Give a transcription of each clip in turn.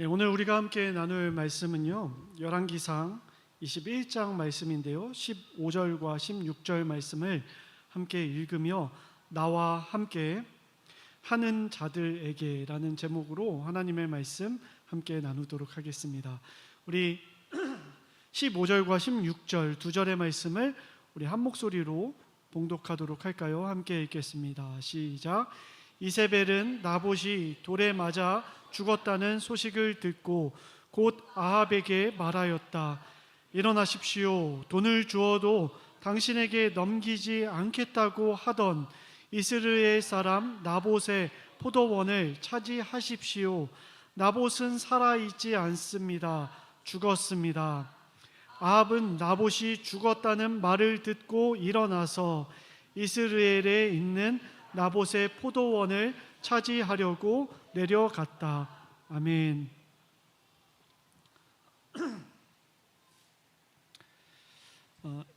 오늘 우리가 함께 나눌 말씀은요, 열왕기상 21장 말씀인데요, 15절과 16절 말씀을 함께 읽으며 나와 함께 하는 자들에게 라는 제목으로 하나님의 말씀 함께 나누도록 하겠습니다. 우리 15절과 16절 두 절의 말씀을 우리 한 목소리로 봉독하도록 할까요? 함께 읽겠습니다. 시작. 이세벨은 나봇이 돌에 맞아 죽었다는 소식을 듣고 곧 아합에게 말하였다. 일어나십시오. 돈을 주어도 당신에게 넘기지 않겠다고 하던 이스라엘 사람 나봇의 포도원을 차지하십시오. 나봇은 살아있지 않습니다. 죽었습니다. 아합은 나봇이 죽었다는 말을 듣고 일어나서 이스라엘에 있는 나봇의 포도원을 차지하려고 내려갔다. 아멘.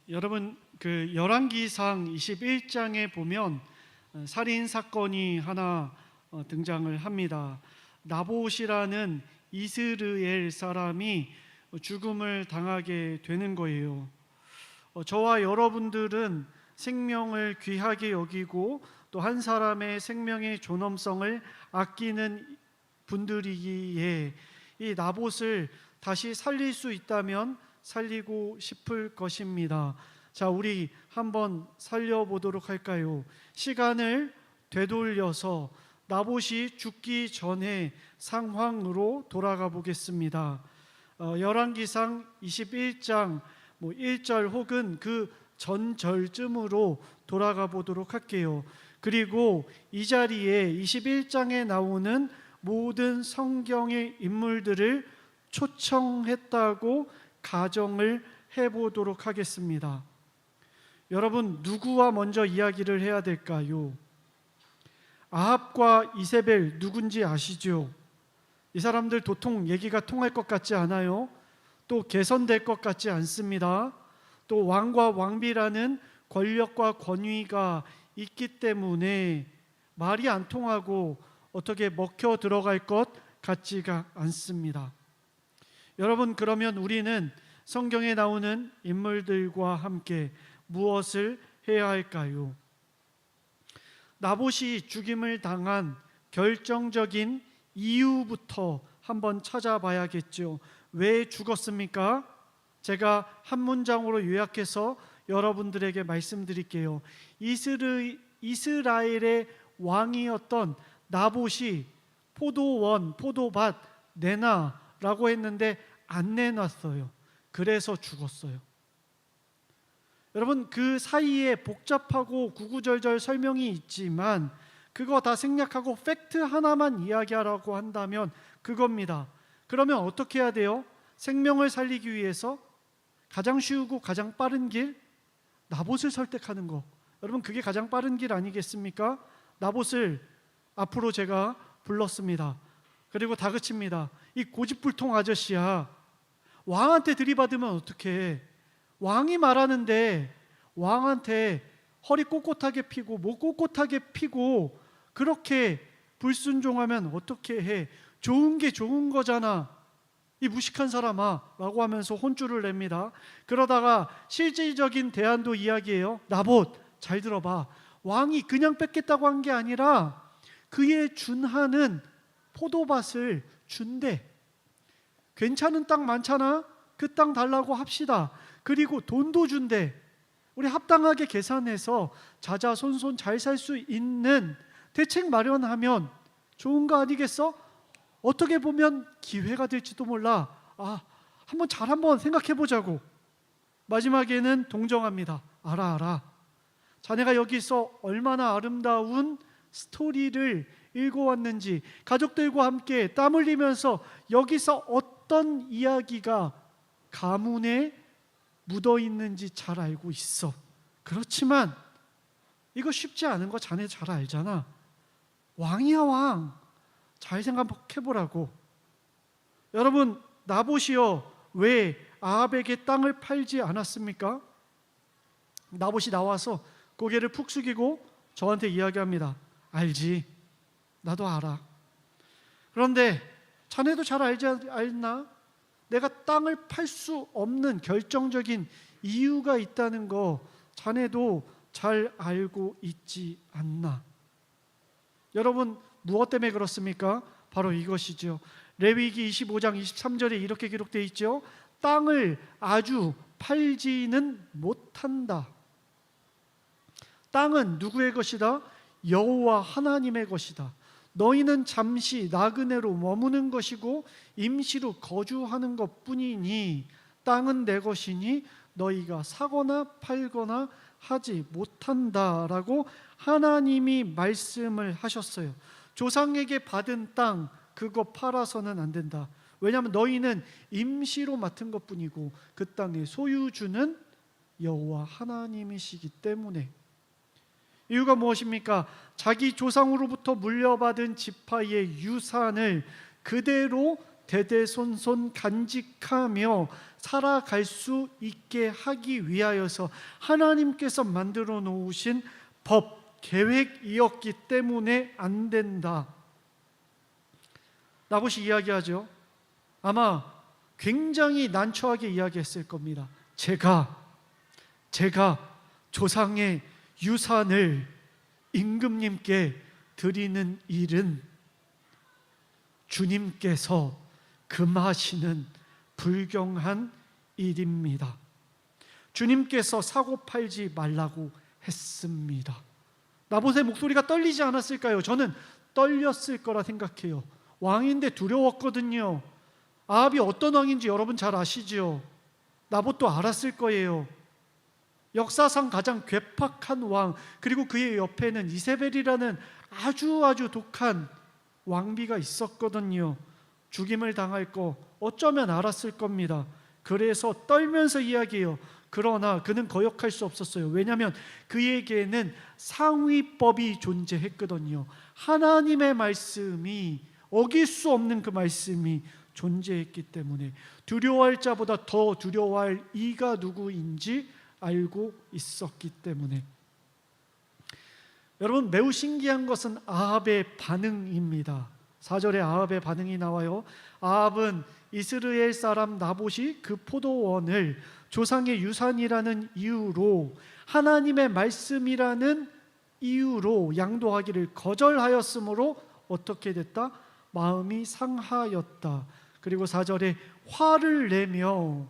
여러분, 그 열왕기상 21장에 보면 살인 사건이 하나 등장을 합니다. 나봇이라는 이스라엘 사람이 죽음을 당하게 되는 거예요. 저와 여러분들은 생명을 귀하게 여기고 또 한 사람의 생명의 존엄성을 아끼는 분들이기에 이 나봇을 다시 살릴 수 있다면 살리고 싶을 것입니다. 자, 우리 한번 살려보도록 할까요? 시간을 되돌려서 나봇이 죽기 전에 상황으로 돌아가 보겠습니다. 열왕기상 21장 1절 혹은 그 전절쯤으로 돌아가 보도록 할게요. 그리고 이 자리에 21장에 나오는 모든 성경의 인물들을 초청했다고 가정을 해보도록 하겠습니다. 여러분, 누구와 먼저 이야기를 해야 될까요? 아합과 이세벨 누군지 아시죠? 이 사람들 도통 얘기가 통할 것 같지 않아요? 또 개선될 것 같지 않습니다. 또 왕과 왕비라는 권력과 권위가 있기 때문에 말이 안 통하고 어떻게 먹혀 들어갈 것 같지가 않습니다. 여러분, 그러면 우리는 성경에 나오는 인물들과 함께 무엇을 해야 할까요? 나봇이 죽임을 당한 결정적인 이유부터 한번 찾아봐야겠죠. 왜 죽었습니까? 제가 한 문장으로 요약해서 여러분들에게 말씀드릴게요. 이스라엘의 왕이었던 나봇이 포도원, 포도밭 내놔라고 했는데 안 내놨어요. 그래서 죽었어요. 여러분, 그 사이에 복잡하고 구구절절 설명이 있지만 그거 다 생략하고 팩트 하나만 이야기하라고 한다면 그겁니다. 그러면 어떻게 해야 돼요? 생명을 살리기 위해서 가장 쉬우고 가장 빠른 길, 나봇을 설득하는 거. 여러분, 그게 가장 빠른 길 아니겠습니까? 나봇을 앞으로 제가 불렀습니다. 그리고 다그칩니다. 이 고집불통 아저씨야, 왕한테 들이받으면 어떡해? 왕이 말하는데 왕한테 허리 꼿꼿하게 피고 목 꼿꼿하게 피고 그렇게 불순종하면 어떻게 해? 좋은 게 좋은 거잖아, 이 무식한 사람아 라고 하면서 혼쭐을 냅니다. 그러다가 실질적인 대안도 이야기해요. 나봇, 잘 들어봐. 왕이 그냥 뺏겠다고 한 게 아니라 그에 준하는 포도밭을 준대. 괜찮은 땅 많잖아? 그 땅 달라고 합시다. 그리고 돈도 준대. 우리 합당하게 계산해서 자자손손 잘 살 수 있는 대책 마련하면 좋은 거 아니겠어? 어떻게 보면 기회가 될지도 몰라. 한번 생각해보자고. 마지막에는 동정합니다. 알아. 자네가 여기서 얼마나 아름다운 스토리를 읽어왔는지, 가족들과 함께 땀 흘리면서 여기서 어떤 이야기가 가문에 묻어있는지 잘 알고 있어. 그렇지만 이거 쉽지 않은 거 자네 잘 알잖아. 왕이야, 왕. 잘 생각해보라고. 여러분, 나봇이요, 왜 아합에게 땅을 팔지 않았습니까? 나봇이 나와서 고개를 푹 숙이고 저한테 이야기합니다. 알지, 나도 알아. 그런데 자네도 잘 알지 않나? 내가 땅을 팔 수 없는 결정적인 이유가 있다는 거 자네도 잘 알고 있지 않나? 여러분, 무엇 때문에 그렇습니까? 바로 이것이죠. 레위기 25장 23절에 이렇게 기록되어 있죠. 땅을 아주 팔지는 못한다. 땅은 누구의 것이다? 여호와 하나님의 것이다. 너희는 잠시 나그네로 머무는 것이고 임시로 거주하는 것뿐이니 땅은 내 것이니 너희가 사거나 팔거나 하지 못한다라고 하나님이 말씀을 하셨어요. 조상에게 받은 땅 그거 팔아서는 안 된다. 왜냐하면 너희는 임시로 맡은 것뿐이고 그 땅의 소유주는 여호와 하나님이시기 때문에. 이유가 무엇입니까? 자기 조상으로부터 물려받은 지파의 유산을 그대로 대대손손 간직하며 살아갈 수 있게 하기 위하여서 하나님께서 만들어 놓으신 법, 계획이었기 때문에 안 된다. 나봇이 이야기하죠. 아마 굉장히 난처하게 이야기했을 겁니다. 제가 조상의 유산을 임금님께 드리는 일은 주님께서 금하시는 불경한 일입니다. 주님께서 사고 팔지 말라고 했습니다. 나봇의 목소리가 떨리지 않았을까요? 저는 떨렸을 거라 생각해요. 왕인데 두려웠거든요. 아합이 어떤 왕인지 여러분 잘 아시죠? 나봇도 알았을 거예요. 역사상 가장 괴팍한 왕, 그리고 그의 옆에는 이세벨이라는 아주 독한 왕비가 있었거든요. 죽임을 당할 거 어쩌면 알았을 겁니다. 그래서 떨면서 이야기해요. 그러나 그는 거역할 수 없었어요. 왜냐하면 그에게는 상위법이 존재했거든요. 하나님의 말씀이, 어길 수 없는 그 말씀이 존재했기 때문에 두려워할 자보다 더 두려워할 이가 누구인지 알고 있었기 때문에. 여러분, 매우 신기한 것은 아합의 반응입니다. 4절에 아합의 반응이 나와요. 아합은 이스라엘 사람 나봇이 그 포도원을 조상의 유산이라는 이유로, 하나님의 말씀이라는 이유로 양도하기를 거절하였으므로 어떻게 됐다? 마음이 상하였다. 그리고 4절에 화를 내며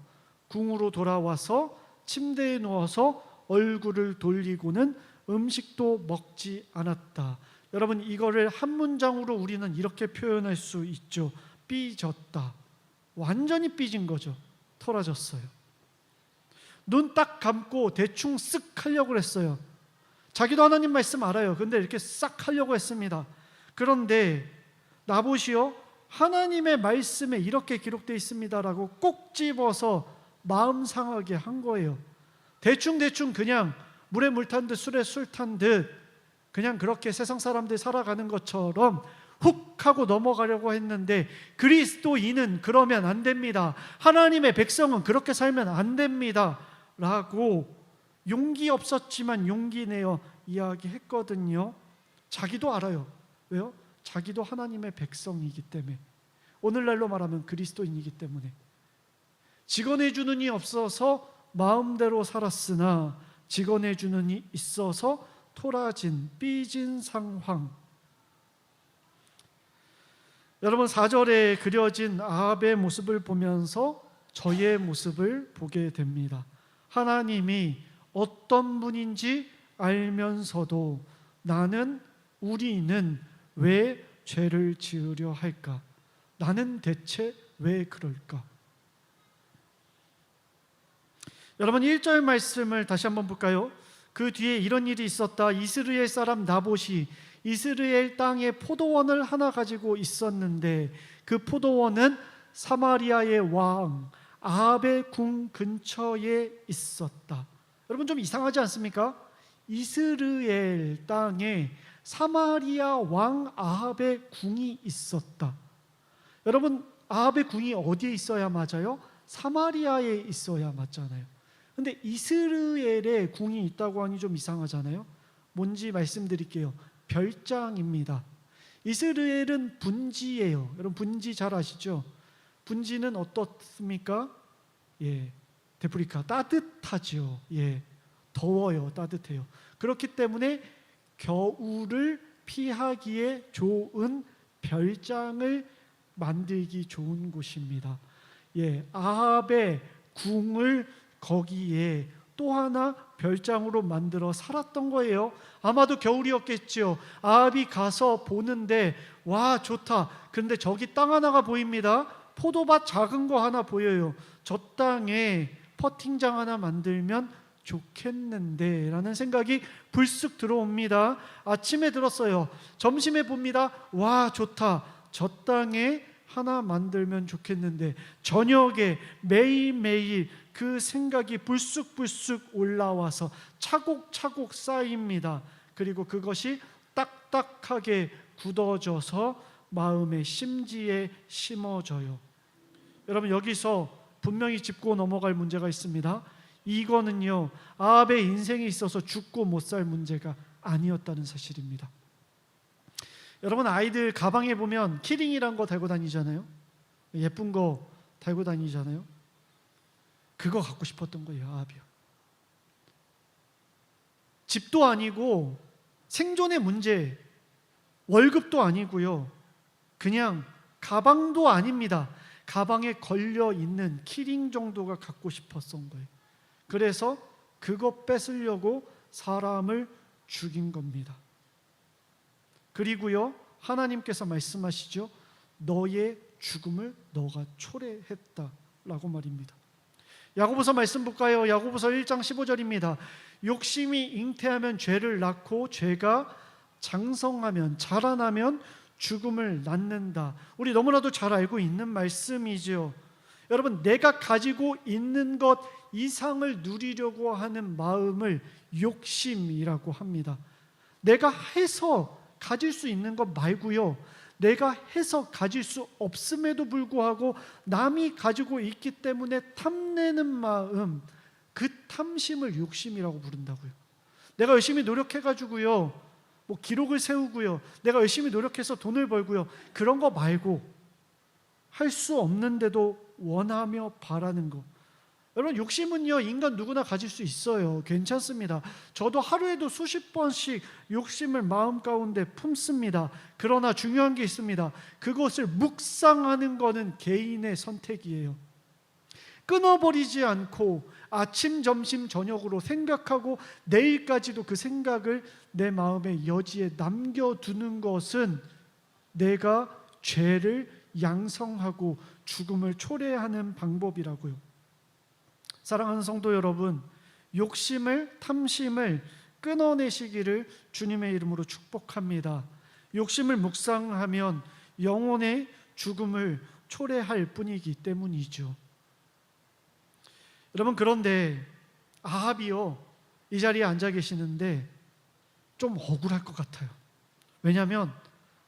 궁으로 돌아와서 침대에 누워서 얼굴을 돌리고는 음식도 먹지 않았다. 여러분, 이거를 한 문장으로 우리는 이렇게 표현할 수 있죠. 삐졌다. 완전히 삐진 거죠. 털어졌어요. 눈 딱 감고 대충 쓱 하려고 했어요. 자기도 하나님 말씀 알아요. 근데 이렇게 싹 하려고 했습니다. 그런데 나봇이요, 하나님의 말씀에 이렇게 기록되어 있습니다라고 꼭 집어서 마음 상하게 한 거예요. 대충 그냥 물에 물 탄 듯 술에 술 탄 듯 그냥 그렇게 세상 사람들 살아가는 것처럼 훅 하고 넘어가려고 했는데, 그리스도인은 그러면 안 됩니다. 하나님의 백성은 그렇게 살면 안 됩니다 라고 용기 없었지만 용기 내어 이야기했거든요. 자기도 알아요. 왜요? 자기도 하나님의 백성이기 때문에. 오늘날로 말하면 그리스도인이기 때문에. 직언해주는 이 없어서 마음대로 살았으나 직언해주는 이 있어서 토라진, 삐진 상황. 여러분, 4절에 그려진 아합의 모습을 보면서 저의 모습을 보게 됩니다. 하나님이 어떤 분인지 알면서도 우리는 왜 죄를 지으려 할까? 나는 대체 왜 그럴까? 여러분, 1절 말씀을 다시 한번 볼까요? 그 뒤에 이런 일이 있었다. 이스라엘 사람 나봇이 이스라엘 땅에 포도원을 하나 가지고 있었는데 그 포도원은 사마리아의 왕 아합의 궁 근처에 있었다. 여러분, 좀 이상하지 않습니까? 이스라엘 땅에 사마리아 왕 아합의 궁이 있었다. 여러분, 아합의 궁이 어디에 있어야 맞아요? 사마리아에 있어야 맞잖아요. 근데 이스라엘에 궁이 있다고 하니 좀 이상하잖아요. 뭔지 말씀드릴게요. 별장입니다. 이스라엘은 분지예요. 여러분 분지 잘 아시죠? 분지는 어떻습니까? 데프리카 따뜻하죠. 더워요. 따뜻해요. 그렇기 때문에 겨울을 피하기에 좋은 별장을 만들기 좋은 곳입니다. 아합의 궁을 거기에 또 하나 별장으로 만들어 살았던 거예요. 아마도 겨울이었겠죠. 아합이 가서 보는데 와 좋다. 그런데 저기 땅 하나가 보입니다. 포도밭 작은 거 하나 보여요. 저 땅에 퍼팅장 하나 만들면 좋겠는데 라는 생각이 불쑥 들어옵니다. 아침에 들었어요. 점심에 봅니다. 와 좋다. 저 땅에 하나 만들면 좋겠는데, 저녁에 매일매일 그 생각이 불쑥불쑥 올라와서 차곡차곡 쌓입니다. 그리고 그것이 딱딱하게 굳어져서 마음의 심지에 심어져요. 여러분 여기서 분명히 짚고 넘어갈 문제가 있습니다. 이거는요 아합의 인생에 있어서 죽고 못 살 문제가 아니었다는 사실입니다. 여러분 아이들 가방에 보면 키링이란 거 달고 다니잖아요. 예쁜 거 달고 다니잖아요. 그거 갖고 싶었던 거예요. 아합이요. 집도 아니고 생존의 문제, 월급도 아니고요. 그냥 가방도 아닙니다. 가방에 걸려있는 키링 정도가 갖고 싶었던 거예요. 그래서 그거 뺏으려고 사람을 죽인 겁니다. 그리고요 하나님께서 말씀하시죠. 너의 죽음을 너가 초래했다라고 말입니다. 야고보서 말씀 볼까요? 야고보서 1장 15절입니다. 욕심이 잉태하면 죄를 낳고 죄가 장성하면 자라나면 죽음을 낳는다. 우리 너무나도 잘 알고 있는 말씀이죠. 여러분 내가 가지고 있는 것 이상을 누리려고 하는 마음을 욕심이라고 합니다. 내가 해서 가질 수 있는 것 말고요, 내가 해서 가질 수 없음에도 불구하고 남이 가지고 있기 때문에 탐내는 마음, 그 탐심을 욕심이라고 부른다고요. 내가 열심히 노력해가지고요 기록을 세우고요, 내가 열심히 노력해서 돈을 벌고요, 그런 거 말고 할 수 없는데도 원하며 바라는 거. 여러분 욕심은요 인간 누구나 가질 수 있어요. 괜찮습니다. 저도 하루에도 수십 번씩 욕심을 마음 가운데 품습니다. 그러나 중요한 게 있습니다. 그것을 묵상하는 것은 개인의 선택이에요. 끊어버리지 않고 아침, 점심, 저녁으로 생각하고 내일까지도 그 생각을 내 마음의 여지에 남겨두는 것은 내가 죄를 양성하고 죽음을 초래하는 방법이라고요. 사랑하는 성도 여러분, 욕심을, 탐심을 끊어내시기를 주님의 이름으로 축복합니다. 욕심을 묵상하면 영혼의 죽음을 초래할 뿐이기 때문이죠. 여러분 그런데 아합이요 이 자리에 앉아 계시는데 좀 억울할 것 같아요. 왜냐하면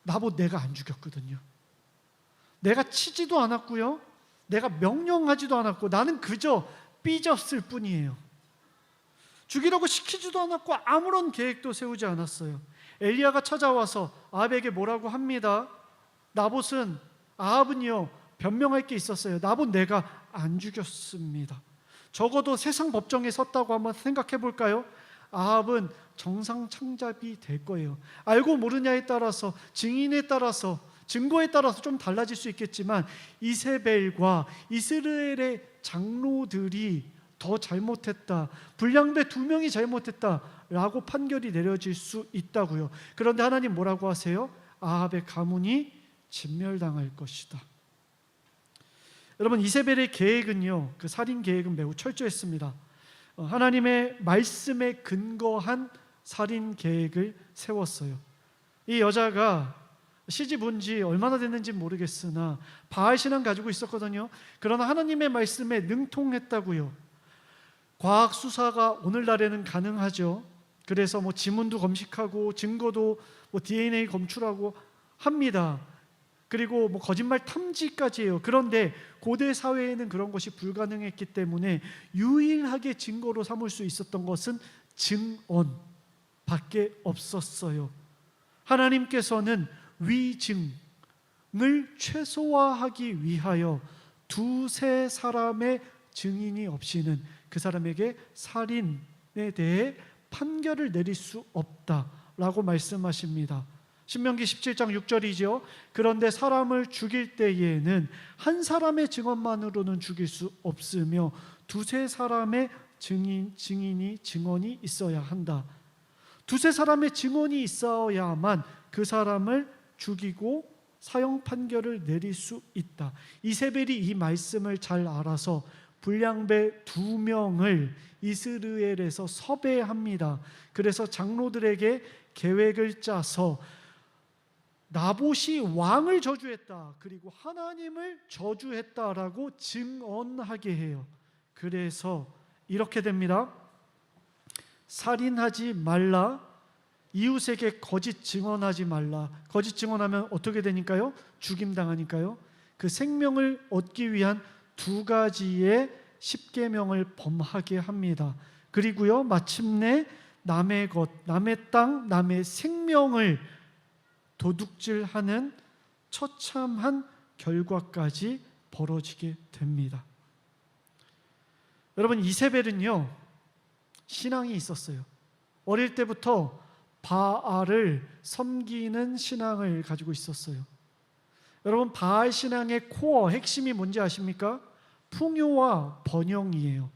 나보고 내가 안 죽였거든요. 내가 치지도 않았고요, 내가 명령하지도 않았고, 나는 그저 삐졌을 뿐이에요. 죽이려고 시키지도 않았고 아무런 계획도 세우지 않았어요. 엘리야가 찾아와서 아합에게 뭐라고 합니다. 아합은요 변명할 게 있었어요. 나봇 내가 안 죽였습니다. 적어도 세상 법정에 섰다고 한번 생각해 볼까요? 아합은 정상창잡이 될 거예요. 알고 모르냐에 따라서, 증인에 따라서, 증거에 따라서 좀 달라질 수 있겠지만 이세벨과 이스라엘의 장로들이 더 잘못했다, 불량배 2명이 잘못했다라고 판결이 내려질 수 있다고요. 그런데 하나님 뭐라고 하세요? 아합의 가문이 진멸당할 것이다. 여러분 이세벨의 계획은요, 그 살인 계획은 매우 철저했습니다. 하나님의 말씀에 근거한 살인 계획을 세웠어요. 이 여자가 시집 온 지 얼마나 됐는지 모르겠으나 바알 신앙 가지고 있었거든요. 그러나 하나님의 말씀에 능통했다고요. 과학 수사가 오늘날에는 가능하죠. 그래서 지문도 검식하고 증거도 DNA 검출하고 합니다. 그리고 거짓말 탐지까지 해요. 그런데 고대 사회에는 그런 것이 불가능했기 때문에 유일하게 증거로 삼을 수 있었던 것은 증언밖에 없었어요. 하나님께서는 위증을 최소화하기 위하여 두세 사람의 증인이 없이는 그 사람에게 살인에 대해 판결을 내릴 수 없다라고 말씀하십니다. 신명기 17장 6절이죠. 그런데 사람을 죽일 때에는 한 사람의 증언만으로는 죽일 수 없으며 두세 사람의 증언이 있어야 한다. 두세 사람의 증언이 있어야만 그 사람을 죽이고 사형 판결을 내릴 수 있다. 이세벨이 이 말씀을 잘 알아서 불량배 2명을 이스라엘에서 섭외합니다. 그래서 장로들에게 계획을 짜서 나봇이 왕을 저주했다, 그리고 하나님을 저주했다라고 증언하게 해요. 그래서 이렇게 됩니다. 살인하지 말라, 이웃에게 거짓 증언하지 말라. 거짓 증언하면 어떻게 되니까요? 죽임당하니까요. 그 생명을 얻기 위한 2가지의 십계명을 범하게 합니다. 그리고요, 마침내 남의 것, 남의 땅, 남의 생명을 도둑질하는 처참한 결과까지 벌어지게 됩니다. 여러분, 이세벨은요, 신앙이 있었어요. 어릴 때부터 바알을 섬기는 신앙을 가지고 있었어요. 여러분, 바알 신앙의 코어, 핵심이 뭔지 아십니까? 풍요와 번영이에요.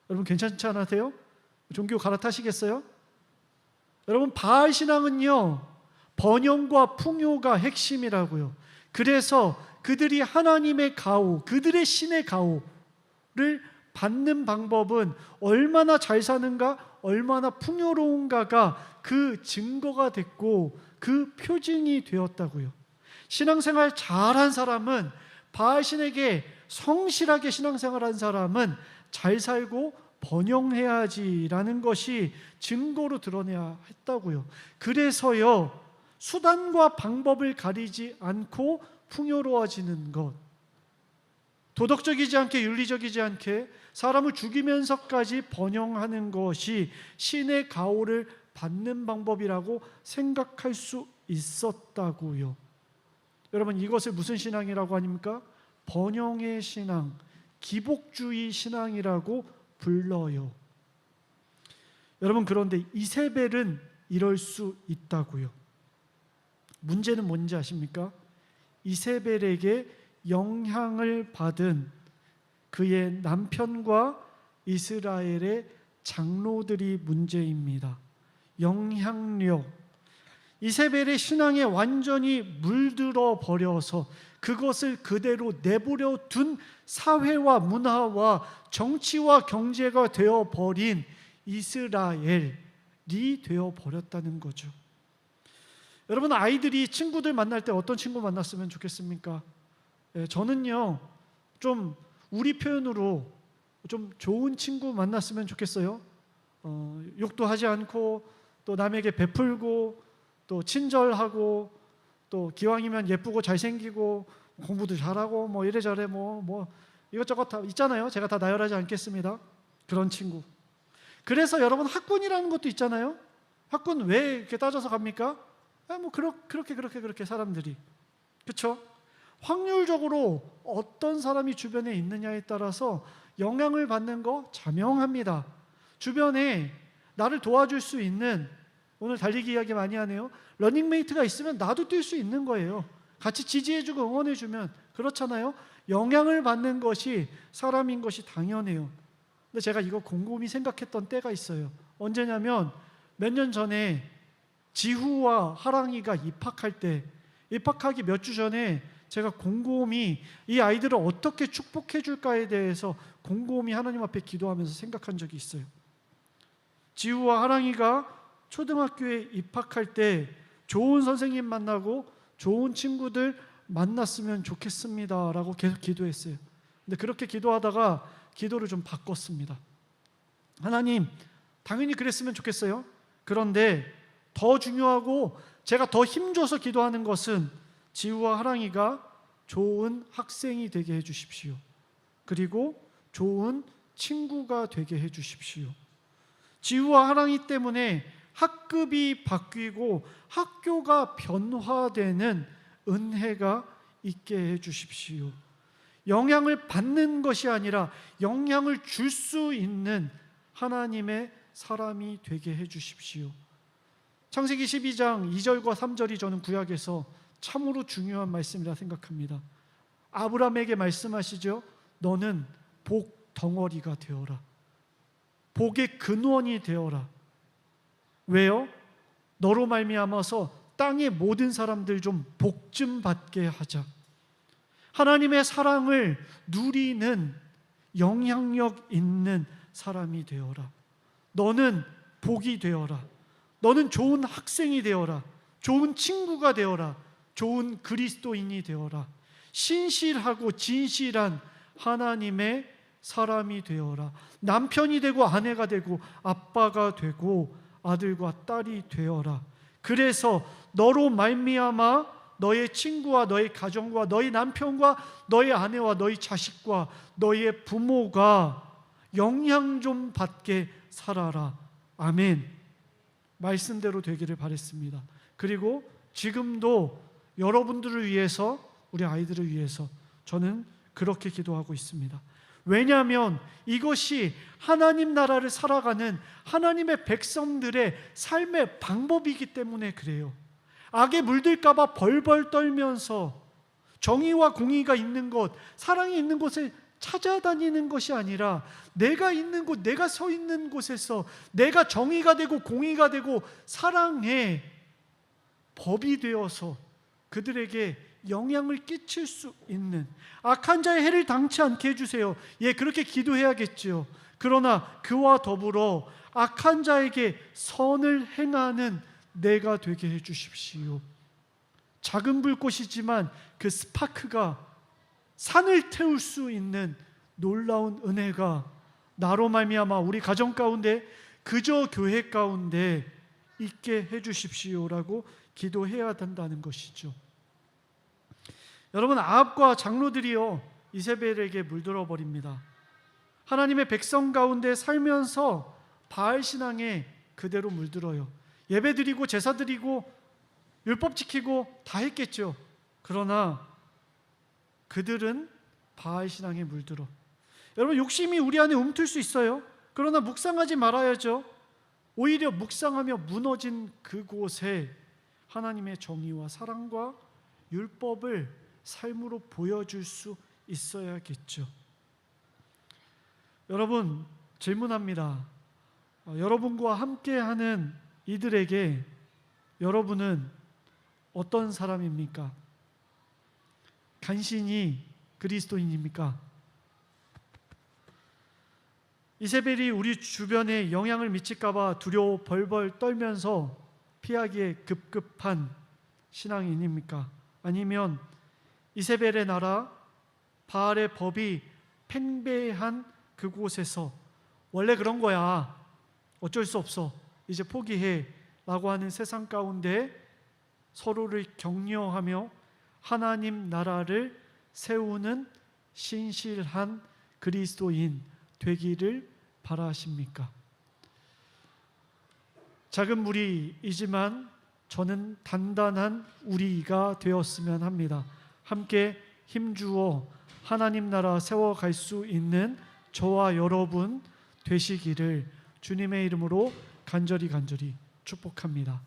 여러분, 괜찮지 않으세요? 종교 갈아타시겠어요? 여러분, 바알 신앙은요, 번영과 풍요가 핵심이라고요. 그래서 그들이 하나님의 가호, 그들의 신의 가호를 받는 방법은 얼마나 잘 사는가, 얼마나 풍요로운가가 그 증거가 됐고 그 표징이 되었다고요. 신앙생활 잘한 사람은, 바알신에게 성실하게 신앙생활한 사람은 잘 살고 번영해야지라는 것이 증거로 드러내야 했다고요. 그래서요, 수단과 방법을 가리지 않고 풍요로워지는 것, 도덕적이지 않게, 윤리적이지 않게 사람을 죽이면서까지 번영하는 것이 신의 가호를 받는 방법이라고 생각할 수 있었다고요. 여러분, 이것을 무슨 신앙이라고 합니까? 번영의 신앙, 기복주의 신앙이라고 불러요. 여러분, 그런데 이세벨은 이럴 수 있다고요. 문제는 뭔지 아십니까? 이세벨에게 영향을 받은 그의 남편과 이스라엘의 장로들이 문제입니다. 영향력. 이세벨의 신앙에 완전히 물들어 버려서 그것을 그대로 내버려 둔 사회와 문화와 정치와 경제가 되어버린 이스라엘이 되어버렸다는 거죠. 여러분, 아이들이 친구들 만날 때 어떤 친구 만났으면 좋겠습니까? 저는요, 좀 우리 표현으로 좀 좋은 친구 만났으면 좋겠어요. 욕도 하지 않고 또 남에게 베풀고 또 친절하고 또 기왕이면 예쁘고 잘생기고 공부도 잘하고 뭐 이래저래 뭐 이것저것 다 있잖아요. 제가 다 나열하지 않겠습니다. 그런 친구. 그래서 여러분, 학군이라는 것도 있잖아요. 학군 왜 이렇게 따져서 갑니까? 그렇게 사람들이, 그렇죠? 확률적으로 어떤 사람이 주변에 있느냐에 따라서 영향을 받는 거 자명합니다. 주변에 나를 도와줄 수 있는, 오늘 달리기 이야기 많이 하네요. 러닝메이트가 있으면 나도 뛸 수 있는 거예요. 같이 지지해주고 응원해주면. 그렇잖아요. 영향을 받는 것이 사람인 것이 당연해요. 근데 제가 이거 곰곰이 생각했던 때가 있어요. 언제냐면 몇 년 전에 지후와 하랑이가 입학하기 몇 주 전에 제가 곰곰이 이 아이들을 어떻게 축복해 줄까에 대해서 곰곰이 하나님 앞에 기도하면서 생각한 적이 있어요. 지우와 하랑이가 초등학교에 입학할 때 좋은 선생님 만나고 좋은 친구들 만났으면 좋겠습니다 라고 계속 기도했어요. 근데 그렇게 기도하다가 기도를 좀 바꿨습니다. 하나님, 당연히 그랬으면 좋겠어요. 그런데 더 중요하고 제가 더 힘줘서 기도하는 것은 지우와 하랑이가 좋은 학생이 되게 해주십시오. 그리고 좋은 친구가 되게 해주십시오. 지우와 하랑이 때문에 학급이 바뀌고 학교가 변화되는 은혜가 있게 해 주십시오. 영향을 받는 것이 아니라 영향을 줄 수 있는 하나님의 사람이 되게 해 주십시오. 창세기 12장 2절과 3절이 저는 구약에서 참으로 중요한 말씀이라 생각합니다. 아브라함에게 말씀하시죠. 너는 복 덩어리가 되어라. 복의 근원이 되어라. 왜요? 너로 말미암아서 땅의 모든 사람들 좀 복 좀 받게 하자. 하나님의 사랑을 누리는 영향력 있는 사람이 되어라. 너는 복이 되어라. 너는 좋은 학생이 되어라. 좋은 친구가 되어라. 좋은 그리스도인이 되어라. 신실하고 진실한 하나님의 사람이 되어라. 남편이 되고 아내가 되고 아빠가 되고 아들과 딸이 되어라. 그래서 너로 말미암아 너의 친구와 너의 가정과 너의 남편과 너의 아내와 너의 자식과 너의 부모가 영향 좀 받게 살아라. 아멘. 말씀대로 되기를 바랬습니다. 그리고 지금도 여러분들을 위해서, 우리 아이들을 위해서 저는 그렇게 기도하고 있습니다. 왜냐하면 이것이 하나님 나라를 살아가는 하나님의 백성들의 삶의 방법이기 때문에 그래요. 악에 물들까 봐 벌벌 떨면서 정의와 공의가 있는 곳, 사랑이 있는 곳에 찾아다니는 것이 아니라 내가 있는 곳, 내가 서 있는 곳에서 내가 정의가 되고 공의가 되고 사랑의 법이 되어서 그들에게 영향을 끼칠 수 있는, 악한 자의 해를 당치 않게 해주세요. 예, 그렇게 기도해야겠죠. 그러나 그와 더불어 악한 자에게 선을 행하는 내가 되게 해주십시오. 작은 불꽃이지만 그 스파크가 산을 태울 수 있는 놀라운 은혜가 나로 말미암아 우리 가정 가운데, 그저 교회 가운데 있게 해주십시오라고 기도해야 된다는 것이죠. 여러분, 아합과 장로들이요 이세벨에게 물들어 버립니다. 하나님의 백성 가운데 살면서 바알 신앙에 그대로 물들어요. 예배드리고 제사드리고 율법 지키고 다 했겠죠. 그러나 그들은 바알 신앙에 물들어. 여러분, 욕심이 우리 안에 움틀 수 있어요. 그러나 묵상하지 말아야죠. 오히려 묵상하며 무너진 그곳에 하나님의 정의와 사랑과 율법을 삶으로 보여줄 수 있어야겠죠. 여러분, 질문합니다. 여러분과 함께하는 이들에게 여러분은 어떤 사람입니까? 간신히 그리스도인입니까? 이세벨이 우리 주변에 영향을 미칠까 봐 두려워 벌벌 떨면서 피하기에 급급한 신앙인입니까? 아니면 이세벨의 나라, 바알의 법이 팽배한 그곳에서 원래 그런 거야, 어쩔 수 없어, 이제 포기해 라고 하는 세상 가운데 서로를 격려하며 하나님 나라를 세우는 신실한 그리스도인 되기를 바라십니까? 작은 무리이지만 저는 단단한 우리가 되었으면 합니다. 함께 힘주어 하나님 나라 세워갈 수 있는 저와 여러분 되시기를 주님의 이름으로 간절히 축복합니다.